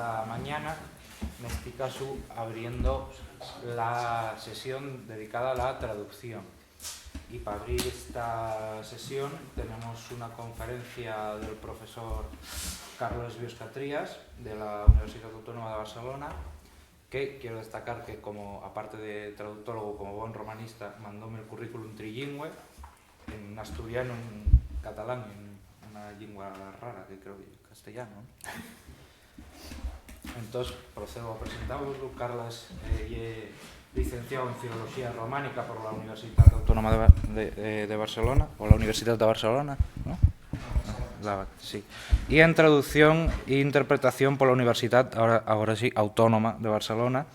esta mañana, en este caso abriendo la sesión dedicada a la traducción. Y para abrir esta sesión tenemos una conferencia del profesor Carlos Bioscatrías de la Universitat Autónoma de Barcelona, que quiero destacar que, como aparte de traductólogo, como buen romanista, mandóme el currículum trilingüe en asturiano, en catalán, en una lengua rara que creo que es castellano. Entonces procedo a presentaros. Carlos es licenciado en Filología Románica por la Universitat Autónoma de Barcelona, o la Universitat de Barcelona, ¿no? Sí. Y en Traducción e Interpretación por la Universitat, ahora sí, Autónoma de Barcelona,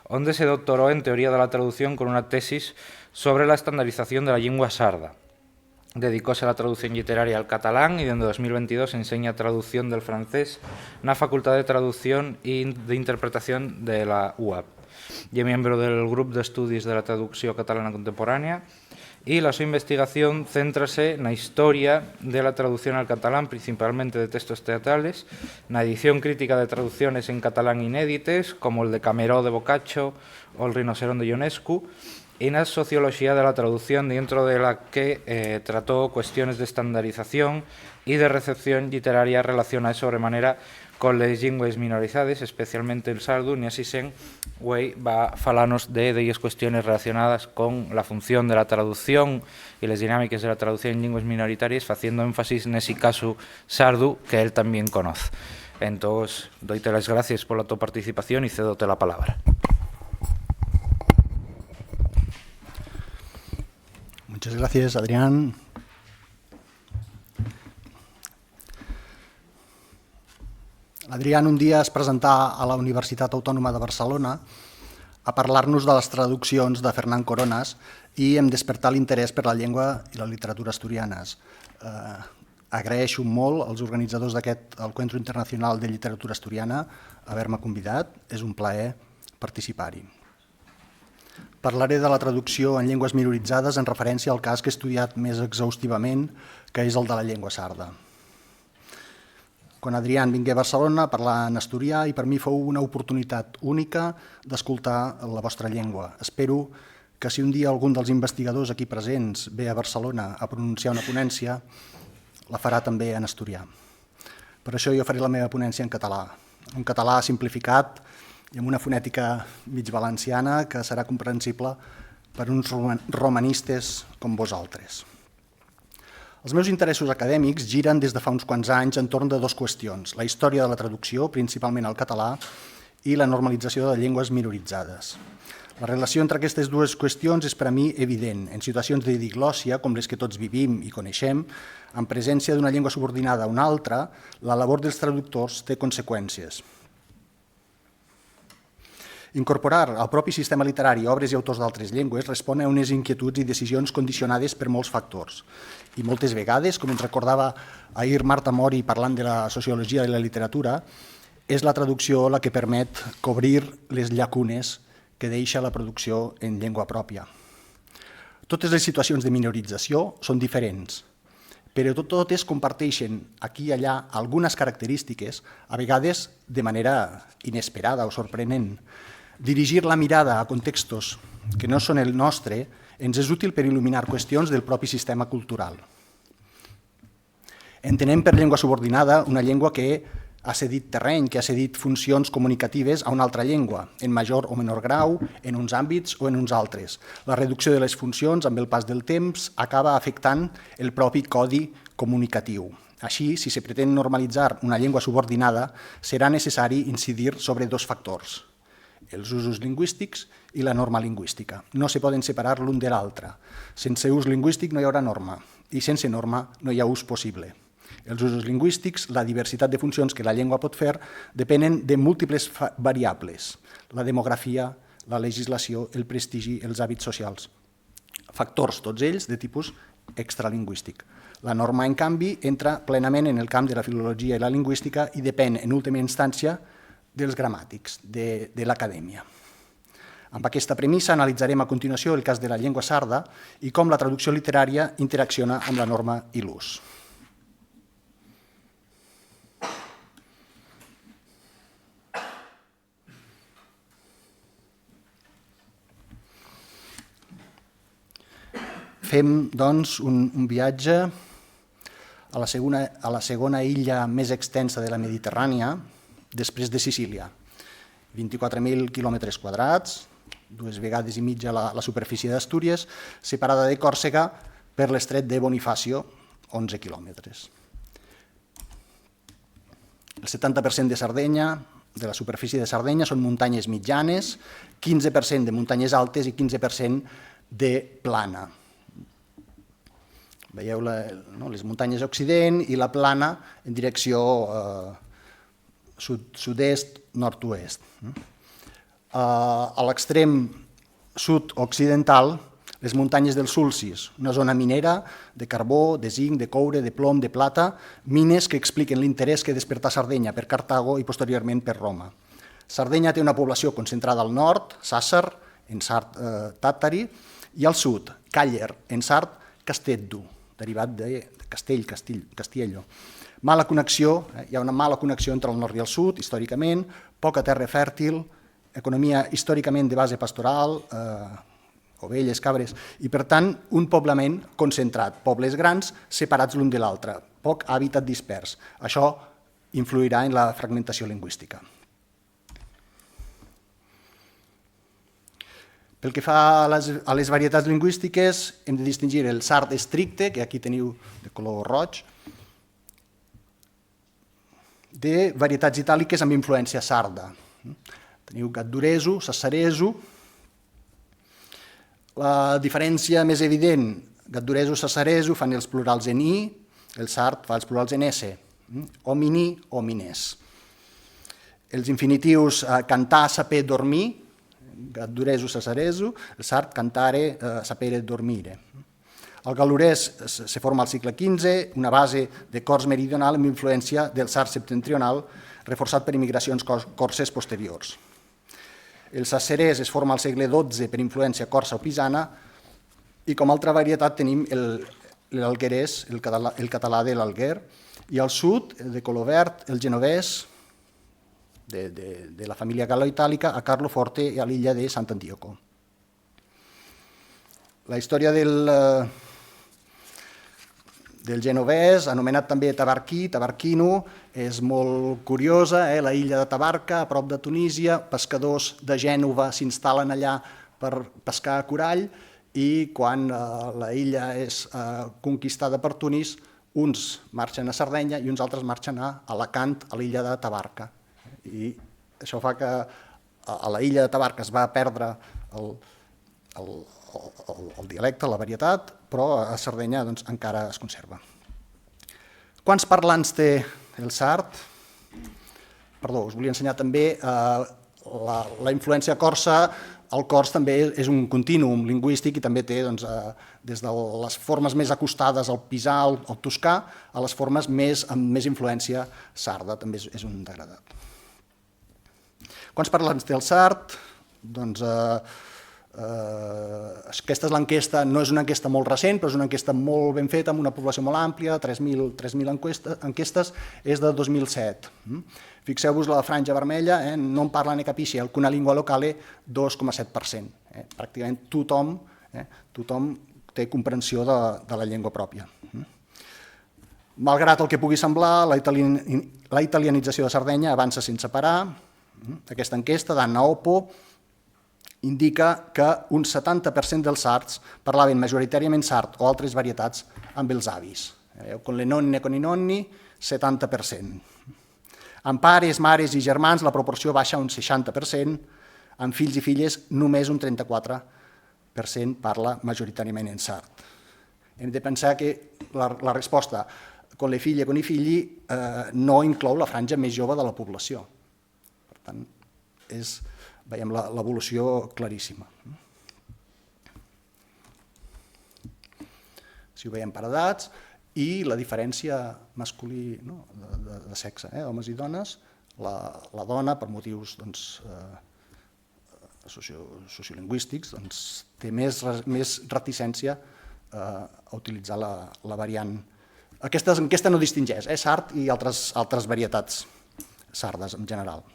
donde se doctoró en Teoría de la Traducción con una tesis sobre la estandarización de la lengua sarda. Dedicóse a la traducción literaria al catalán y desde 2022 enseña traducción del francés en la Facultad de Traducción y de Interpretación de la UAB. Y es miembro del Grupo de Estudios de la Traducción Catalana Contemporánea, y la su investigación céntrase en la historia de la traducción al catalán, principalmente de textos teatrales, en la edición crítica de traducciones en catalán inédites, como el de Cameró de Boccaccio o el Rinocerón de Ionescu, y en la sociología de la traducción, dentro de la que trató cuestiones de estandarización y de recepción literaria relacionadas sobremanera con las llenguas minorizades, especialmente el sardu, y así sen va a falarnos de aquellas cuestiones relacionadas con la función de la traducción y las dinámicas de la traducción en lenguas minoritarias, haciendo énfasis en ese caso sardu que él también conoce. Entonces, doyte las gracias por tu participación y cedote la palabra. Muchas gracias, Adrián. Adrián un dia es presentà a la Universitat Autònoma de Barcelona a parlar-nos de les traduccions de Fernán Coronas i em despertar l'interès per la llengua i la literatura asturianes. Agraeixo molt als organitzadors d'aquest Encuentro Internacional de Literatura Asturiana haver-me convidat. És un plaer participar-hi. Parlaré de la traducció en llengües minoritzades en referència al cas que he estudiat més exhaustivament, que és el de la llengua sarda. Quan Adrián vingué a Barcelona a parlar en asturià i per mi fou una oportunitat única d'escoltar la vostra llengua. Espero que si un dia algun dels investigadors aquí presents ve a Barcelona a pronunciar una ponència, la farà també en asturià. Per això jo faré la meva ponència en català, un català simplificat i amb una fonètica mig valenciana que serà comprensible per uns romanistes com vosaltres. Els meus interessos acadèmics giren des de fa uns quants anys entorn de dues qüestions: la història de la traducció, principalment al català, i la normalització de llengües minoritzades. La relació entre aquestes dues qüestions és per a mi evident. En situacions de diglòssia, com les que tots vivim i coneixem, en presència d'una llengua subordinada a una altra, la labor dels traductors té conseqüències. Incorporar al propi sistema literari obres i autors d'altres llengües respon a unes inquietuds i decisions condicionades per molts factors. I moltes vegades, com ens recordava ahir Marta Mori parlant de la sociologia de la literatura, és la traducció la que permet cobrir les llacunes que deixa la producció en llengua pròpia. Totes les situacions de minorització són diferents, però totes comparteixen aquí i allà algunes característiques, a vegades de manera inesperada o sorprenent. Dirigir la mirada a contextos que no són el nostre ens és útil per il·luminar qüestions del propi sistema cultural. Entenem per llengua subordinada una llengua que ha cedit terreny, que ha cedit funcions comunicatives a una altra llengua, en major o menor grau, en uns àmbits o en uns altres. La reducció de les funcions amb el pas del temps acaba afectant el propi codi comunicatiu. Així, si se pretén normalitzar una llengua subordinada, serà necessari incidir sobre dos factors: els usos lingüístics i la norma lingüística. No se poden separar l'un de l'altre. Sense ús lingüístic no hi haurà norma i sense norma no hi ha ús possible. Els usos lingüístics, la diversitat de funcions que la llengua pot fer, depenen de múltiples variables: la demografia, la legislació, el prestigi, els hàbits socials. Factors, tots ells, de tipus extralingüístic. La norma, en canvi, entra plenament en el camp de la filologia i la lingüística i depèn, en última instància, dels gramàtics, de l'acadèmia. Amb aquesta premissa analitzarem a continuació el cas de la llengua sarda i com la traducció literària interacciona amb la norma i l'ús. fem doncs, un viatge a la segona illa més extensa de la Mediterrània, després de Sicília. 24.000 quilòmetres quadrats, 2 vegades i mitja la superfície d'Astúries, separada de Còrsega per l'estret de Bonifacio, 11 quilòmetres. El 70% de Sardenya, de la superfície de Sardenya, són muntanyes mitjanes, 15% de muntanyes altes i 15% de plana. Veieu les muntanyes a occident i la plana en direcció sud-est, nord-oest. A l'extrem sud-occidental, les muntanyes del Sulcis, una zona minera de carbó, de zinc, de coure, de plom, de plata, mines que expliquen l'interès que despertà Sardenya per Cartago i posteriorment per Roma. Sardenya té una població concentrada al nord, Sàsser, en sard tàtari, i al sud, Càller, en sard Casteddu, derivat de castell, Castiello. Mala connexió, hi ha una mala connexió entre el nord i el sud, històricament, poca terra fèrtil, economia històricament de base pastoral, ovelles, cabres, i per tant un poblament concentrat, pobles grans separats l'un de l'altre, poc hàbitat dispers. Això influirà en la fragmentació lingüística. Pel que fa a les varietats lingüístiques, hem de distingir el sard estricte, que aquí teniu de color roig, de varietats itàliques amb influència sarda. Teniu gaddureso, sassareso. La diferència més evident, gaddureso, sassareso, fan els plurals en i, el sard fa els plurals en s, homini, homines. Els infinitius cantar, saper, dormir, gaddureso, sassareso, el sard cantare, sapere, dormire. El gal·lurès se forma al segle XV, una base de cors meridional amb influència del sard septentrional, reforçat per immigracions corses posteriors. El sasserès es forma al segle XII per influència corsa o pisana i com a altra varietat tenim l'alguerès, el català de l'Alguer, i al sud, de color verd, el genovès, de la família gal·lo-itàlica, a Carloforte i a l'illa de Sant'Antioco. La història del genovès, anomenat també tabarquí, tabarquino, és molt curiosa. La illa de Tabarca, a prop de Tunísia, pescadors de Gènova s'instal·len allà per pescar corall i quan la illa és conquistada per Tunis, uns marxen a Sardenya i uns altres marxen a Alacant, a l'illa de Tabarca. I això fa que a la illa de Tabarca es va perdre el dialecte, la varietat, però a Sardenya encara es conserva. Quants parlants té el sard? Perdó, us volia ensenyar també la influència corsa. El cors també és un contínuum lingüístic i també té des de les formes més acostades al pisà, al toscà, a les formes amb més influència sarda, també és un degradat. Quants parlants té el sard? Doncs aquesta és l'enquesta, no és una enquesta molt recent, però és una enquesta molt ben feta, amb una població molt àmplia, 3.000 enquestes, és de 2007. Fixeu-vos la franja vermella, non parla ne capisce, alcuna lingua locale, 2,7%. Pràcticament tothom té comprensió de la llengua pròpia. Malgrat el que pugui semblar, la italianització de Sardenya avança sense parar. Aquesta enquesta d'Anna Oppo indica que un 70% dels sards parlaven majoritàriament sard o altres varietats amb els avis. Con le nonne, con i nonni, 70%. Amb pares, mares i germans la proporció baixa un 60%, amb fills i filles només un 34% parla majoritàriament en sard. Hem de pensar que la resposta con le figlie, con i figli no inclou la franja més jove de la població. Per tant, veiem l'evolució claríssima. Si ho veiem per edats, i la diferència masculí de sexe, homes i dones, la dona, per motius sociolingüístics, té més reticència a utilitzar la variant. Aquesta enquesta no distingeix sard i altres varietats sardes en general.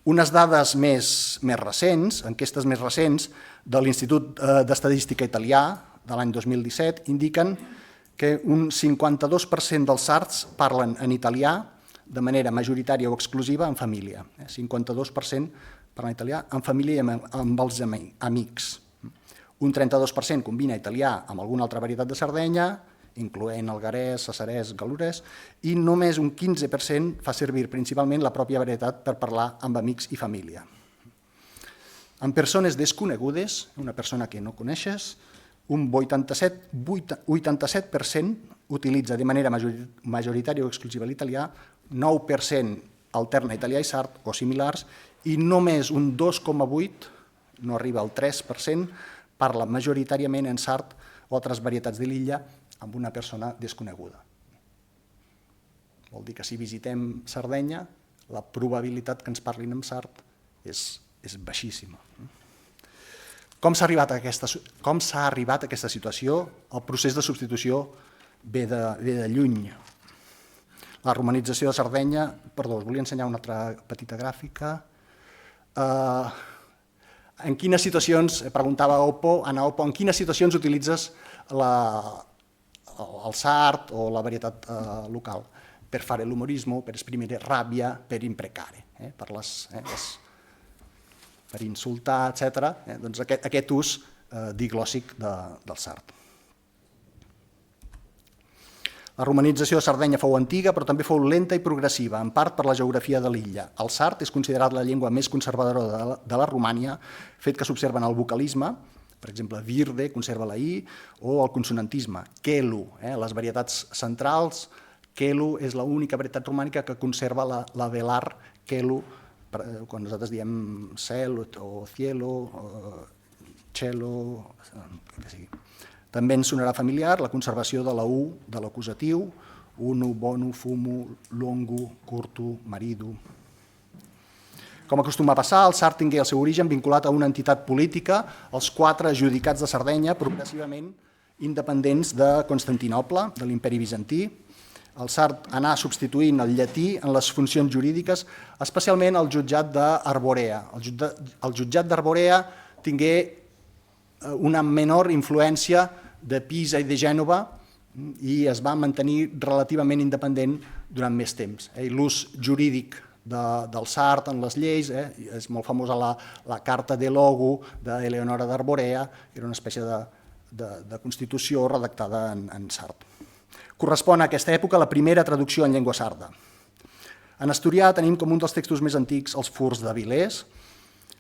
Unes dades més recents, enquestes més recents, de l'Institut d'Estadística Italià de l'any 2017 indiquen que un 52% dels sards parlen en italià de manera majoritària o exclusiva en família. 52% parlen italià en família i amb els amics. Un 32% combina italià amb alguna altra varietat de Sardenya, incloent algarès, cesarès, galurès, i només un 15% fa servir principalment la pròpia varietat per parlar amb amics i família. En persones desconegudes, una persona que no coneixes, un 87% utilitza de manera majoritària o exclusiva l'italià, 9% alterna italià i sard o similars, i només un 2,8%, no arriba al 3%, parla majoritàriament en sard o altres varietats de l'illa amb una persona desconeguda. Vol dir que si visitem Sardenya, la probabilitat que ens parlin en sard és baixíssima. Com s'ha arribat a aquesta situació? El procés de substitució ve de lluny. La romanització de Sardenya, perdó, us volia ensenyar una altra petita gràfica. En quines situacions, preguntava Anna Oppo, en quines situacions utilitzes el sard o la varietat local? Per fare l'umorismo, per esprimere ràbia, per imprecare, per insultar, etc. Doncs aquest ús diglòssic del sard. La romanització de Sardenya fou antiga, però també fou lenta i progressiva, en part per la geografia de l'illa. El sard és considerat la llengua més conservadora de la Romània, fet que s'observa en el vocalisme, per exemple, virde conserva la i, o el consonantisme, kelu, les varietats centrals, kelu és l'única varietat romànica que conserva la velar kelu, quan nosaltres diem cel o cielo, cello, el que sigui. També ens sonarà familiar la conservació de la U de l'acusatiu, unu, bonu, fumu, longu, curtu, maridu. Com acostuma a passar, el sard tingué el seu origen vinculat a una entitat política, els 4 judicats de Sardenya, progressivament independents de Constantinoble, de l'imperi bizantí. El sard anà substituint el llatí en les funcions jurídiques, especialment el jutjat d'Arborea. El jutjat d'Arborea tingué una menor influència de Pisa i de Gènova i es va mantenir relativament independent durant més temps. L'ús jurídic del sard en les lleis, és molt famosa la Carta de Logu d'Eleonora d'Arborea, que era una espècie de constitució redactada en sard. Correspon a aquesta època la primera traducció en llengua sarda. En asturià tenim com un dels textos més antics els Furs d'Avilés.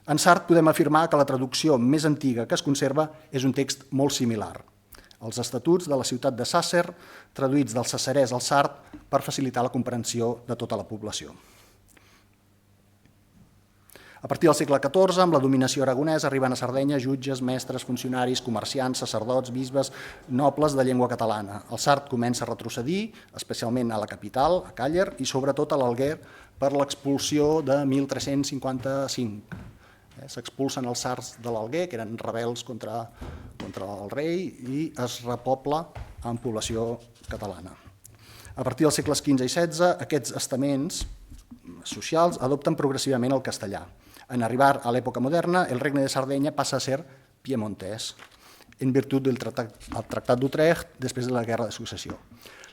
En sard podem afirmar que la traducció més antiga que es conserva és un text molt similar. Els estatuts de la ciutat de Sàsser, traduïts del cesarès al sard per facilitar la comprensió de tota la població. A partir del segle XIV, amb la dominació aragonesa, arriben a Sardenya jutges, mestres, funcionaris, comerciants, sacerdots, bisbes, nobles de llengua catalana. El sard comença a retrocedir, especialment a la capital, a Càller, i sobretot a l'Alguer per l'expulsió de 1355. S'expulsen els sards de l'Alguer, que eren rebels contra el rei, i es repobla amb població catalana. A partir dels segles XV i XVI, aquests estaments socials adopten progressivament el castellà. En arribar a l'època moderna, el regne de Sardenya passa a ser piemontès, en virtut del Tractat d'Utrecht després de la Guerra de Successió.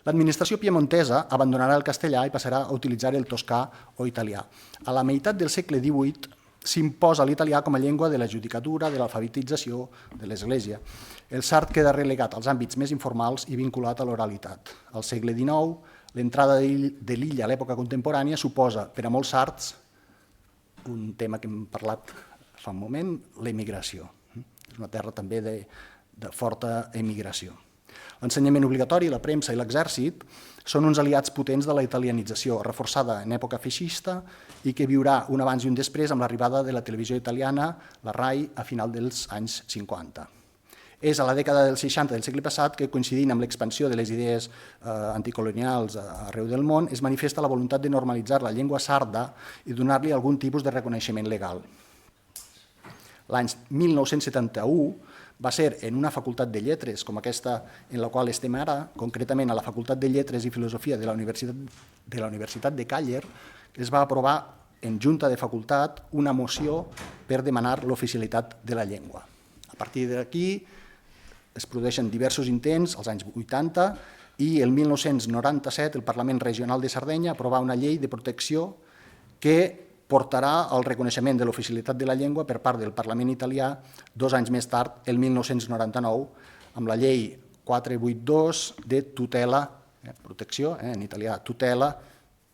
L'administració piemontesa abandonarà el castellà i passarà a utilitzar el toscà o italià. A la meitat del segle XVIII s'imposa l'italià com a llengua de la judicatura, de l'alfabetització, de l'Església. El sard queda relegat als àmbits més informals i vinculat a l'oralitat. Al segle XIX, l'entrada de l'illa a l'època contemporània suposa, per a molts sards, un tema que hem parlat fa un moment, l'emigració. És una terra també de forta emigració. L'ensenyament obligatori, la premsa i l'exèrcit són uns aliats potents de la italianització, reforçada en època feixista i que viurà un abans i un després amb l'arribada de la televisió italiana, la RAI, a final dels anys 50. És a la dècada dels 60 del segle passat que, coincidint amb l'expansió de les idees anticolonials arreu del món, es manifesta la voluntat de normalitzar la llengua sarda i donar-li algun tipus de reconeixement legal. L'any 1971 va ser en una facultat de lletres com aquesta en la qual estem ara, concretament a la Facultat de Lletres i Filosofia de la Universitat de Càller, que es va aprovar en junta de facultat una moció per demanar l'oficialitat de la llengua. A partir d'aquí es produeixen diversos intents als anys 80 i el 1997 el Parlament Regional de Sardenya aprovà una llei de protecció que portarà al reconeixement de l'oficialitat de la llengua per part del Parlament italià 2 anys més tard, el 1999, amb la llei 482 de tutela, protecció, en italià tutela,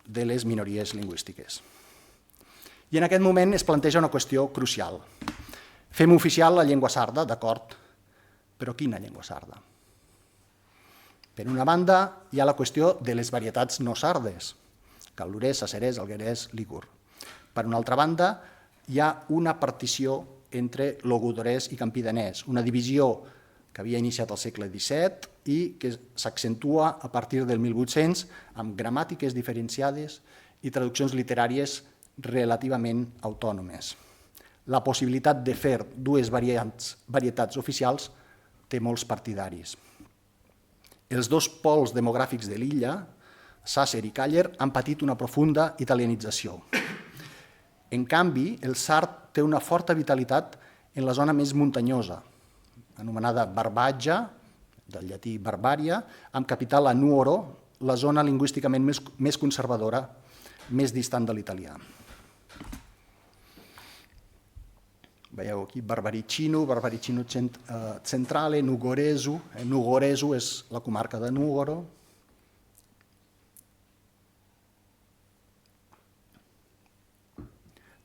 de les minories lingüístiques. I en aquest moment es planteja una qüestió crucial. Fem oficial la llengua sarda, d'acord, però quina llengua sarda? Per una banda, hi ha la qüestió de les varietats no sardes, gal·lurès, sacerès, alguerès, lígur. Per una altra banda, hi ha una partició entre logudorès i campidanès, una divisió que havia iniciat al segle XVII i que s'accentua a partir del 1800 amb gramàtiques diferenciades i traduccions literàries relativament autònomes. La possibilitat de fer dues varietats oficials té molts partidaris. Els dos pols demogràfics de l'illa, Sàcer i Càller, han patit una profunda italianització. En canvi, el sard té una forta vitalitat en la zona més muntanyosa, anomenada Barbatja, del llatí Barbària, amb capital a Nuoro, la zona lingüísticament més conservadora, més distant de l'italià. Veieu aquí Barbaricino, Barbaricino Centrale, Nugoresu. Nugoresu és la comarca de Nuoro.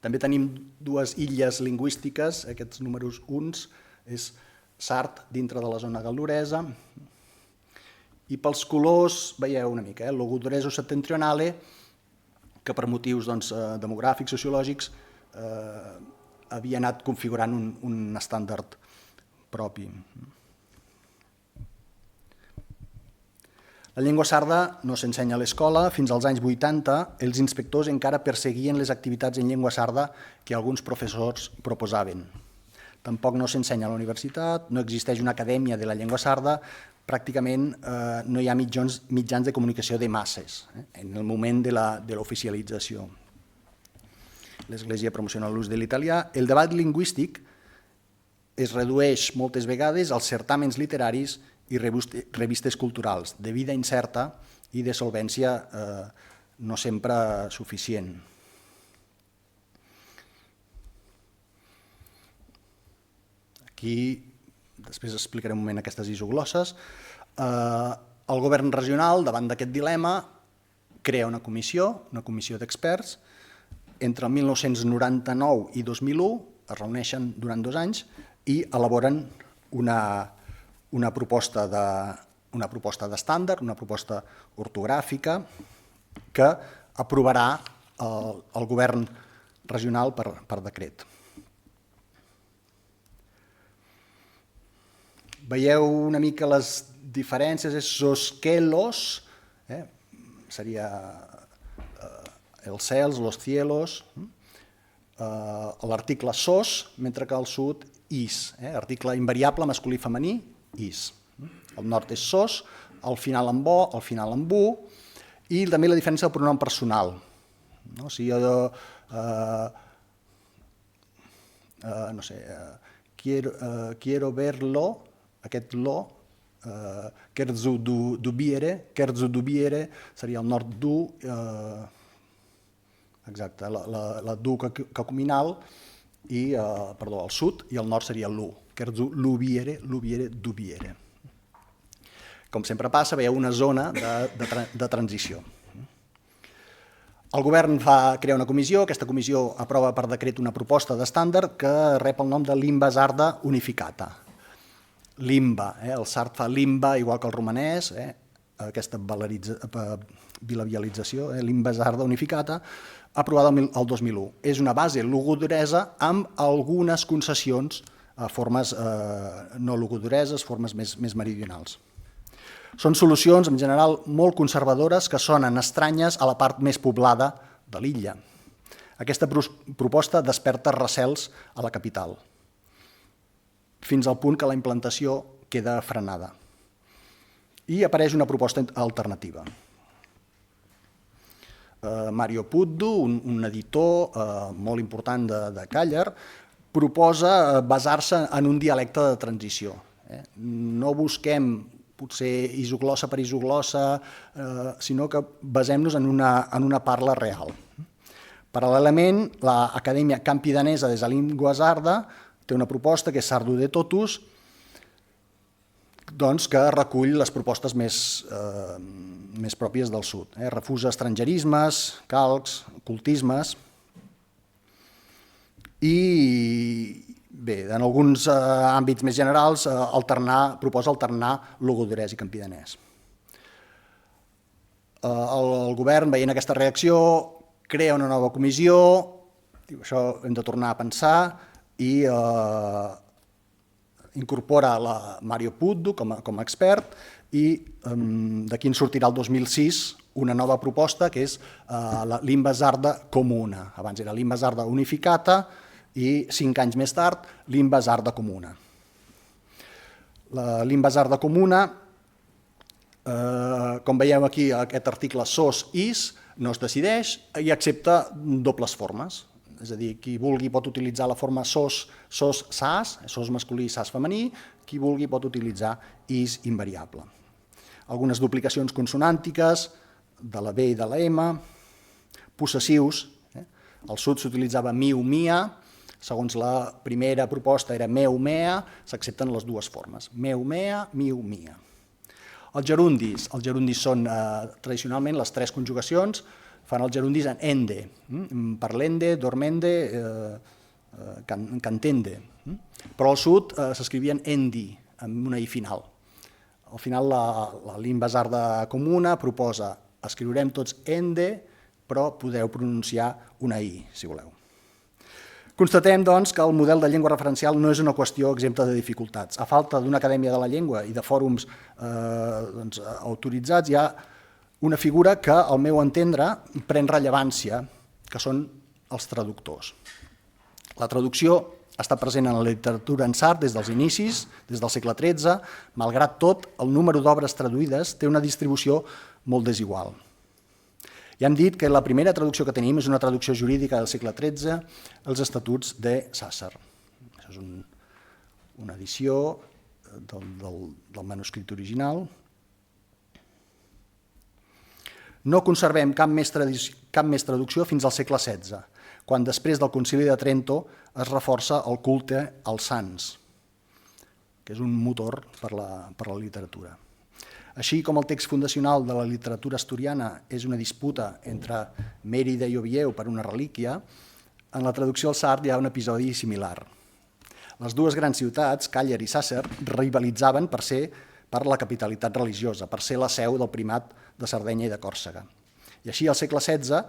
També tenim dues illes lingüístiques, aquests números uns, és sard dintre de la zona gal·luresa, i pels colors veieu una mica, Logudoreso Settentrionale, que per motius demogràfics, sociològics, havia anat configurant un estàndard propi. La llengua sarda no s'ensenya a l'escola. Fins als anys 80, els inspectors encara perseguien les activitats en llengua sarda que alguns professors proposaven. Tampoc no s'ensenya a la universitat, no existeix una acadèmia de la llengua sarda, pràcticament no hi ha mitjans de comunicació de masses en el moment de l'oficialització. L'Església promociona l'ús de l'italià. El debat lingüístic es redueix moltes vegades als certàmens literaris i revistes culturals, de vida incerta i de solvència no sempre suficient. Aquí, després explicaré un moment aquestes isoglosses. El govern regional, davant d'aquest dilema, crea una comissió d'experts. Entre el 1999 i 2001 es reuneixen durant 2 anys i elaboren una proposta d'estàndard, una proposta ortogràfica que aprovarà el govern regional per decret. Veieu una mica les diferències, és soskelos, seria els cels, los cielos, l'article sos, mentre que al sud is, article invariable masculí i femení, is. El nord és sos, al final amb bo, al final amb bu, i també la diferència del pronom personal. Si jo, no sé, quiero verlo, aquest lo, kerzu dubiere, seria el nord du, exacte, la du cacuminal, i, perdó, el sud, i el nord seria l'u, kerzu lubiere, dubiere. Com sempre passa, veieu una zona de transició. El govern va crear una comissió, aquesta comissió aprova per decret una proposta d'estàndard que rep el nom de limba sarda unificata. Limba, el sard fa limba igual que el romanès, aquesta bilabialització, limba sarda unificata, aprovada el 2001. És una base logudoresa amb algunes concessions a formes no logudoreses, formes més meridionals. Són solucions, en general, molt conservadores que sonen estranyes a la part més poblada de l'illa. Aquesta proposta desperta recels a la capital, fins al punt que la implantació queda frenada. I apareix una proposta alternativa. Mario Puddu, un editor molt important de Càller, proposa basar-se en un dialecte de transició. No busquem potser isoglossa per isoglossa, sinó que basem-nos en una parla real. Paral·lelament, l'Acadèmia Campidanesa de Língua Sarda té una proposta que és Sardu de Totus, que recull les propostes més pròpies del sud. Refusa estrangerismes, calcs, ocultismes i, bé, en alguns àmbits més generals proposa alternar logudorès i campidanès. El govern, veient aquesta reacció, crea una nova comissió, diu, això hem de tornar a pensar, i incorpora Mario Puddu com a expert, i d'aquí en sortirà el 2006 una nova proposta que és la Lingua Sarda Comuna. Abans era Lingua Sarda Unificata i 5 anys més tard Lingua Sarda Comuna. La Lingua Sarda Comuna, com veiem aquí, aquest article SOS-IS, no es decideix i accepta dobles formes. És a dir, qui vulgui pot utilitzar la forma SOS-SAS, SOS masculí i SAS femení, qui vulgui pot utilitzar IS invariable. Algunes duplicacions consonàntiques de la B i de la M, possessius. Al sud s'utilitzava miu, mia, segons la primera proposta era meu, mea, s'accepten les dues formes, meu, mea, miu, mia. Els gerundis són tradicionalment les 3 conjugacions, fan els gerundis en ende, parlende, dormende, cantende. Però al sud s'escrivien endi, amb una i final. Al final la Lingua Sarda Comuna proposa escriurem tots ende, però podeu pronunciar una i, si voleu. Constatem, doncs, que el model de llengua referencial no és una qüestió exempta de dificultats. A falta d'una acadèmia de la llengua i de fòrums autoritzats, hi ha una figura que, al meu entendre, pren rellevància, que són els traductors. La traducció ha estat present en la literatura en sard des dels inicis, des del segle XIII. Malgrat tot, el número d'obres traduïdes té una distribució molt desigual. Ja hem dit que la primera traducció que tenim és una traducció jurídica del segle XIII, els Estatuts de Sàsser. Això és una edició del manuscrit original. No conservem cap més traducció fins al segle XVI, quan després del Concili de Trento es reforça el culte als sants, que és un motor per la literatura. Així com el text fundacional de la literatura asturiana és una disputa entre Mèrida i Oviedo per una relíquia, en la traducció al sard hi ha un episodi similar. Les dues grans ciutats, Càller i Sàsser, rivalitzaven per la capitalitat religiosa, per ser la seu del primat de Sardenya i de Còrsega. I així, al segle XVI,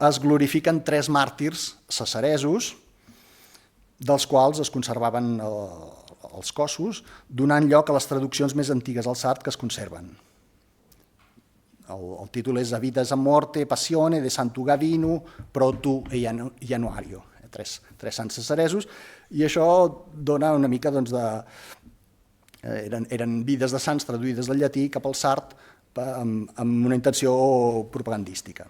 es glorifiquen 3 màrtirs saceresos, dels quals es conservaven els cossos, donant lloc a les traduccions més antigues al sard que es conserven. El títol és A vidas a morte, passione, de Santu Gavino, Protu e Januario. 3 sants saceresos, i això dona una mica de... Eren vides de sants traduïdes del llatí cap al sard amb una intenció propagandística.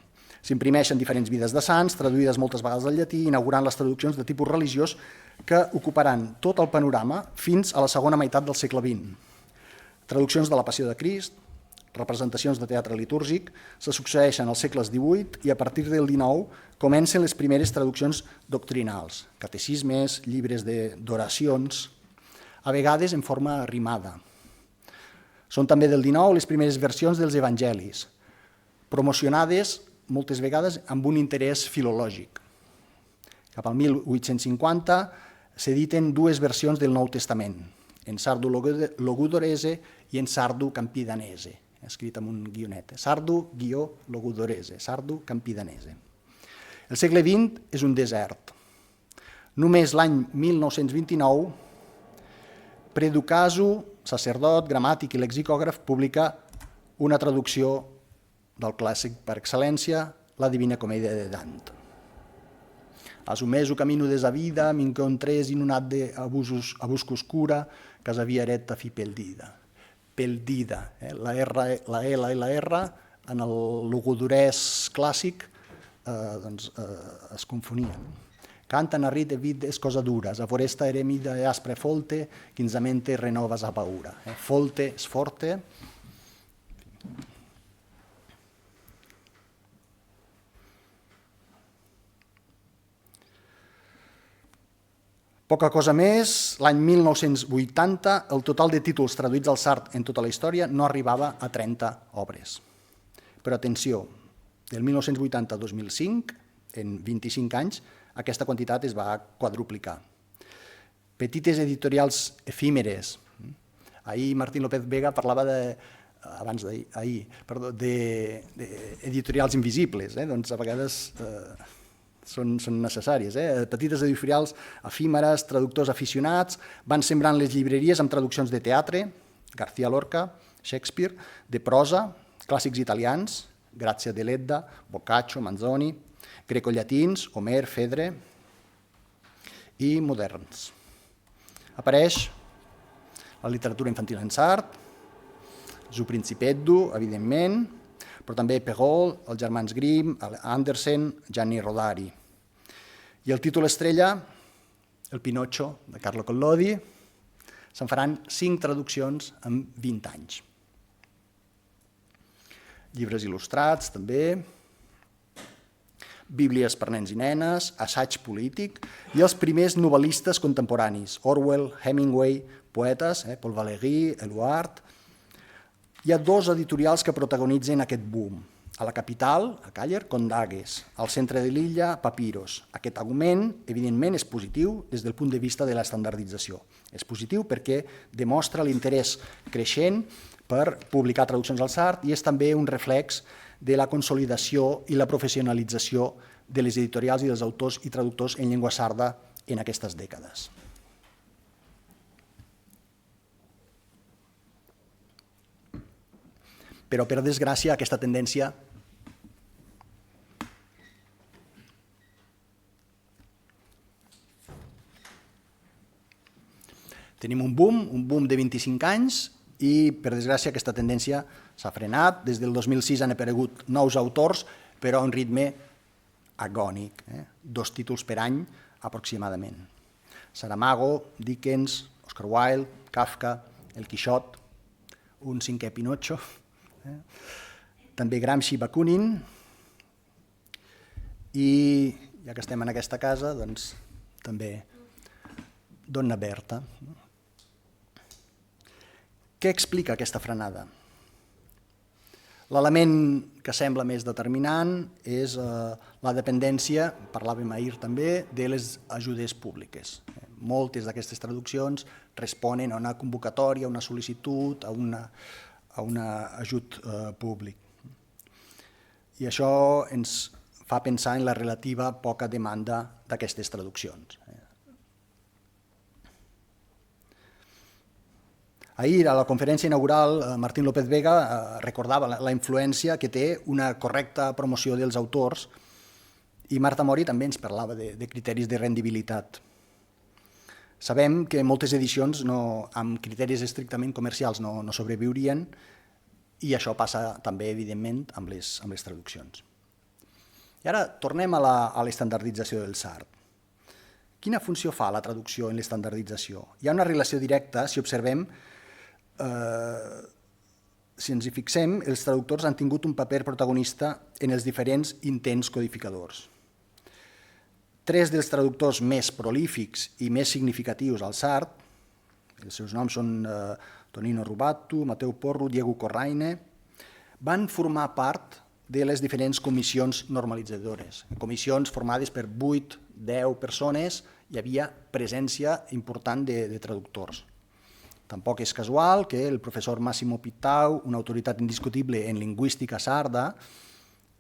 S'imprimeixen diferents vides de sants, traduïdes moltes vegades del llatí, inaugurant les traduccions de tipus religiós que ocuparan tot el panorama fins a la segona meitat del segle XX. Traduccions de la Passió de Crist, representacions de teatre litúrgic, se succeeixen als segles XVIII i a partir del XIX comencen les primeres traduccions doctrinals, catecismes, llibres d'oracions, a vegades en forma rimada. Són també del XIX les primeres versions dels evangelis, promocionades moltes vegades amb un interès filològic. Cap al 1850 s'editen 2 versions del Nou Testament, en sardu logudorese i en sardu campidanese, escrit amb un guionet, sardu-logudorese, sardu campidanese. El segle XX és un desert. Només l'any 1929, Preducasu, sacerdot, gramàtic i lexicògraf, publica una traducció del clàssic per excel·lència, la Divina Comèdia de Dante. Assumeso camino de sa vida, m'incontrés in un adde a busca oscura, que s'havia eretta fi peldida. Peldida, la R, la L i la R en el logodorès clàssic es confonien. Canta narrite vid es cosa dura, sa foresta eremida e aspre folte, quinzamente renova sa paura. Folte es forte. Poca cosa més, l'any 1980 el total de títols traduïts al sard en tota la història no arribava a 30 obres. Però atenció, del 1980 al 2005, en 25 anys, aquesta quantitat es va quadruplicar. Petites editorials efímeres. Ahir Martín López Vega parlava d'editorials invisibles, doncs a vegades són necessàries. Petites editorials efímeres, traductors aficionats, van sembrant les llibreries amb traduccions de teatre, García Lorca, Shakespeare, de prosa, clàssics italians, Grazia Deledda, Boccaccio, Manzoni, grecollatins, Homer, Fedre i moderns. Apareix la literatura infantil en sard, Zu Principetto, evidentment, però també Perrault, els germans Grimm, Andersen, Gianni Rodari. I el títol estrella, El Pinocchio, de Carlo Collodi, se'n faran 5 traduccions en 20 anys. Llibres il·lustrats, també, bíblies per nens i nenes, assaig polític i els primers novel·listes contemporanis, Orwell, Hemingway, poetes, Paul Valéry, Éluard. Hi ha 2 editorials que protagonitzen aquest boom. A la capital, a Càller, Condagues. Al centre de l'illa, Papiros. Aquest augment, evidentment, és positiu des del punt de vista de l'estandardització. És positiu perquè demostra l'interès creixent per publicar traduccions al sard i és també un reflex de la consolidació i la professionalització de les editorials i dels autors i traductors en llengua sarda en aquestes dècades. Però, per desgràcia, aquesta tendència tenim un boom de 25 anys i, per desgràcia, aquesta tendència s'ha frenat. Des del 2006 han aparegut nous autors, però a un ritme agònic, 2 títols per any aproximadament. Saramago, Dickens, Oscar Wilde, Kafka, El Quixot, un 5è Pinocchio, també Gramsci, Bakunin, i ja que estem en aquesta casa, doncs també Donna Berta. Què explica aquesta frenada? L'element que sembla més determinant és la dependència, parlàvem ahir també, de les ajudes públiques. Moltes d'aquestes traduccions responen a una convocatòria, a una sol·licitud, a un ajut públic. I això ens fa pensar en la relativa poca demanda d'aquestes traduccions. Ahir, a la conferència inaugural, Martín López Vega recordava la influència que té una correcta promoció dels autors i Marta Mori també ens parlava de criteris de rendibilitat. Sabem que moltes edicions amb criteris estrictament comercials no sobreviurien i això passa també, evidentment, amb les traduccions. I ara tornem a l'estandardització del sard. Quina funció fa la traducció en l'estandardització? Hi ha una relació directa, si observem, si ens hi fixem, els traductors han tingut un paper protagonista en els diferents intents codificadors. 3 dels traductors més prolífics i més significatius al sard, els seus noms són Tonino Rubato, Mateu Porro, Diego Corraine, van formar part de les diferents comissions normalitzadores. Comissions formades per 8-10 persones, hi havia presència important de traductors. Tampoc és casual que el professor Massimo Pittau, una autoritat indiscutible en lingüística sarda